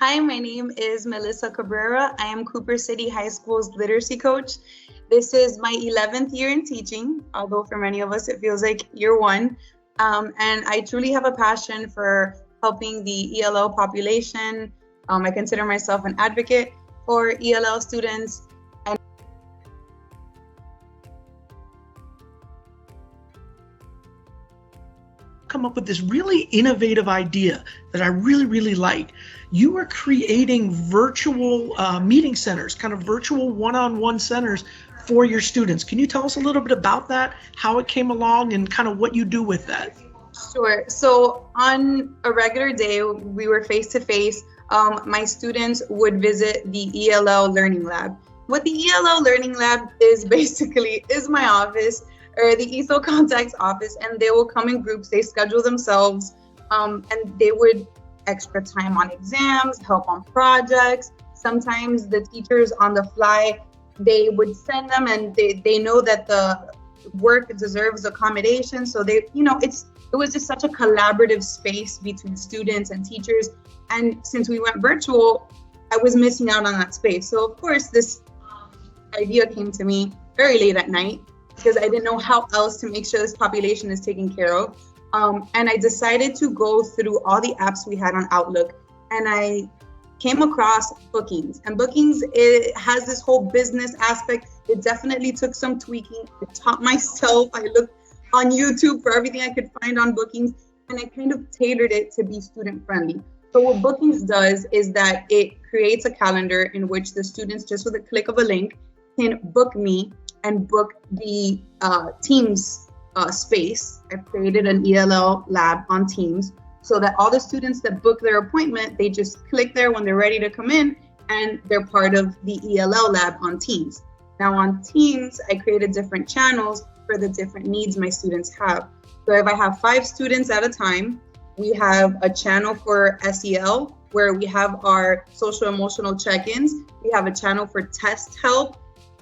Hi, my name is Melissa Cabrera. I am Cooper City High School's literacy coach. This is my 11th year in teaching, although for many of us it feels like year one. And I truly have a passion for helping the ELL population. I consider myself an advocate for ELL students. Come up with this really innovative idea that I really like. You are creating virtual meeting centers, kind of virtual one-on-one centers for your students. Can you tell us a little bit about that, how it came along, and kind of what you do with that? Sure. So on a regular day, we were face-to-face. My students would visit the ELL Learning Lab. What the ELL Learning Lab is basically is my office, or the ESO contact's office, and they will come in groups. They schedule themselves, and they would extra time on exams, help on projects. Sometimes the teachers on the fly, they would send them, and they know that the work deserves accommodation. So it was just such a collaborative space between students and teachers. And since we went virtual, I was missing out on that space. So of course, this idea came to me very late at night, because I didn't know how else to make sure this population is taken care of. And I decided to go through all the apps we had on Outlook, and I came across Bookings. And Bookings, it has this whole business aspect. It definitely took some tweaking. I taught myself. I looked on YouTube for everything I could find on Bookings, and I kind of tailored it to be student friendly. So what Bookings does is that it creates a calendar in which the students, just with a click of a link, can book me and book the Teams space. I've created an ELL lab on Teams so that all the students that book their appointment, they just click there when they're ready to come in, and they're part of the ELL lab on Teams. Now on Teams, I created different channels for the different needs my students have. So if I have 5 students at a time, we have a channel for SEL where we have our social emotional check-ins. We have a channel for test help.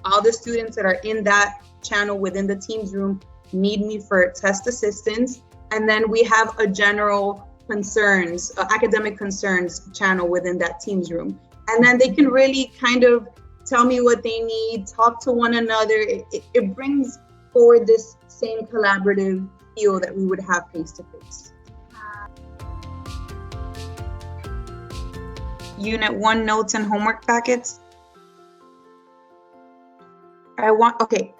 All the students that are in that channel within the Teams room need me for test assistance. And then we have a general concerns, academic concerns channel within that Teams room. And then they can really kind of tell me what they need, talk to one another. It brings forward this same collaborative feel that we would have face to face. Unit 1 notes and homework packets. Okay.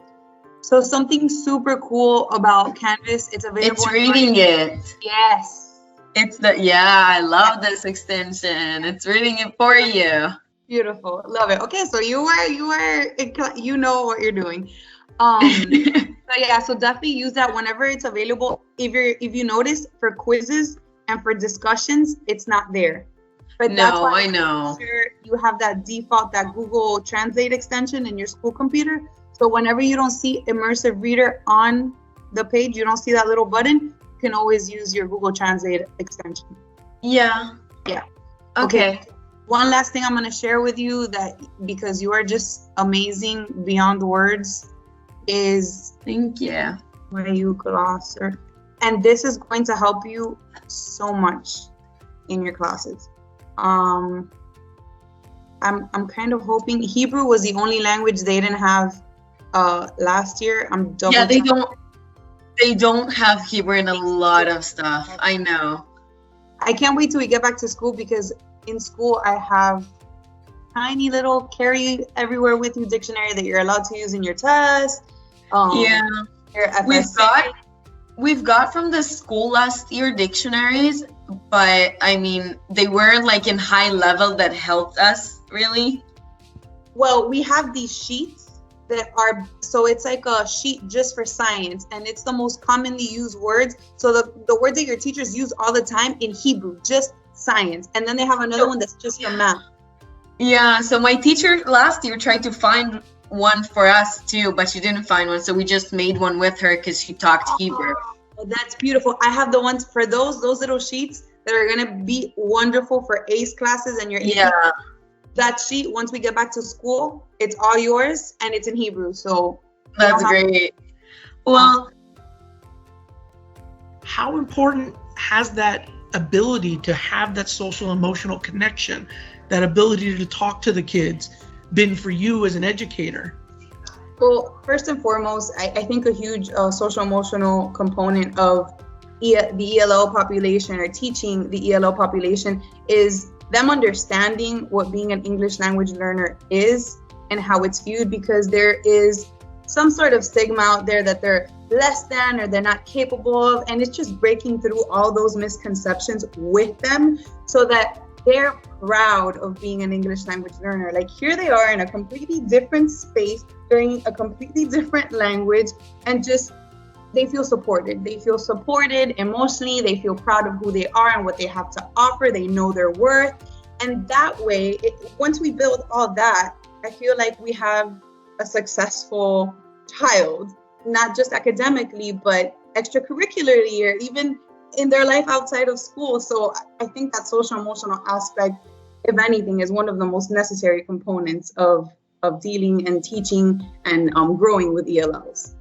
So something super cool about Canvas, it's available. It's reading it. Yes. I love this extension. It's reading it for you. Beautiful. Love it. Okay, so you know what you're doing. So definitely use that whenever it's available. If you notice, for quizzes and for discussions, it's not there. But that's why I know. Sure you have that default, that Google Translate extension in your school computer. So whenever you don't see Immersive Reader on the page, you don't see that little button, you can always use your Google Translate extension. Yeah. Yeah. Okay. One last thing I'm going to share with you, that because you are just amazing beyond words, is Thank you. where you glosser. And this is going to help you so much in your classes. I'm kind of hoping Hebrew was the only language they didn't have last year. They don't have Hebrew in a lot of stuff. I know. I can't wait till we get back to school, because in school I have tiny little carry everywhere with you dictionary that you're allowed to use in your test. Your FSA. We've got from the school last year dictionaries, but I mean, they weren't like in high level that helped us really. Well, we have these sheets that are, so it's like a sheet just for science, and it's the most commonly used words. So the words that your teachers use all the time in Hebrew, just science. And then they have another one that's just for math. Yeah, so my teacher last year tried to find one for us too, but she didn't find one. So we just made one with her because she talked Hebrew. Oh, that's beautiful. I have the ones for those little sheets that are going to be wonderful for ACE classes and your Yeah. That sheet, once we get back to school, it's all yours, and it's in Hebrew. So that's great. Well, how important has that ability to have that social emotional connection, that ability to talk to the kids, been for you as an educator? Well, first and foremost, I think a huge social emotional component of the ELL population, or teaching the ELL population, is them understanding what being an English language learner is and how it's viewed, because there is some sort of stigma out there that they're less than or they're not capable of, and it's just breaking through all those misconceptions with them so that they're proud of being an English language learner. Like, here they are in a completely different space, learning a completely different language, and just they feel supported. They feel supported emotionally. They feel proud of who they are and what they have to offer. They know their worth. And that way, once we build all that, I feel like we have a successful child, not just academically, but extracurricularly, or even in their life outside of school. So I think that social emotional aspect, if anything, is one of the most necessary components of dealing and teaching and growing with ELLs.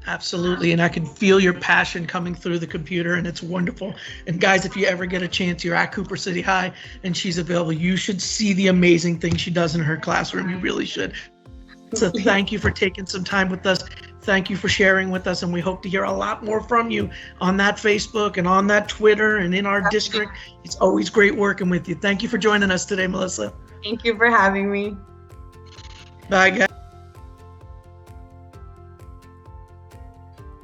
Absolutely. And I can feel your passion coming through the computer, and it's wonderful. And guys, if you ever get a chance, you're at Cooper City High and she's available, you should see the amazing things she does in her classroom. You really should. So thank you for taking some time with us. Thank you for sharing with us. And we hope to hear a lot more from you on that Facebook and on that Twitter and in our district. It's always great working with you. Thank you for joining us today, Melissa. Thank you for having me. Bye, guys.